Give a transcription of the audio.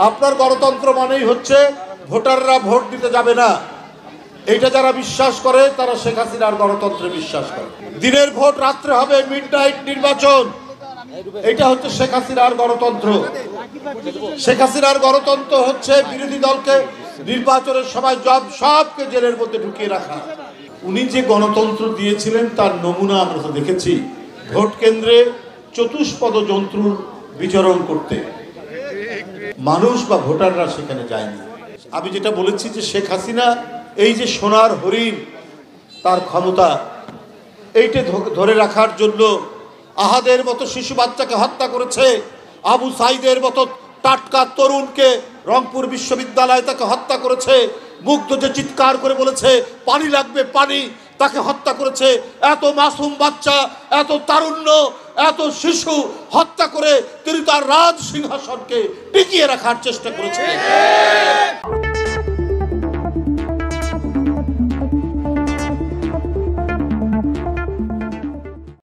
আপনার গণতন্ত্র মানেই হচ্ছে ভোটাররা ভোট দিতে যাবে না, এইটা যারা বিশ্বাস করে তারা শেখ হাসিনার গণতন্ত্রে বিশ্বাস করে। দিনের ভোট রাত্রে হবে, মিডনাইট নির্বাচন, এটা হচ্ছে শেখ হাসিনার গণতন্ত্র। শেখ হাসিনার গণতন্ত্র হচ্ছে বিরোধী দলকে নির্বাচনের সময় সবকে জেলের মধ্যে ঢুকিয়ে রাখা। উনি যে গণতন্ত্র দিয়েছিলেন তার নমুনা আমরা তো দেখেছি, ভোট কেন্দ্রে চতুষ্পদ জন্তুর বিচরণ করতে, মানুষ বা ভোটাররা সেখানে যায়নি। আমি যেটা বলেছি যে শেখ হাসিনা এই যে সোনার হরিণ, তার ক্ষমতা এইটা ধরে রাখার জন্য আহাদের মতো শিশু বাচ্চাকে হত্যা করেছে, আবু সাইদের মতো টাটকা তরুণকে রংপুর বিশ্ববিদ্যালয়ে তাকে হত্যা করেছে, মুগ্ধ যে চিৎকার করে বলেছে পানি লাগবে পানি, তাকে হত্যা করেছে। এত মাসুম বাচ্চা, এত তারুণ্য, এত শিশু হত্যা করে তিনি তার রাজ সিংহাসনকে টিকিয়ে রাখার চেষ্টা করেছে।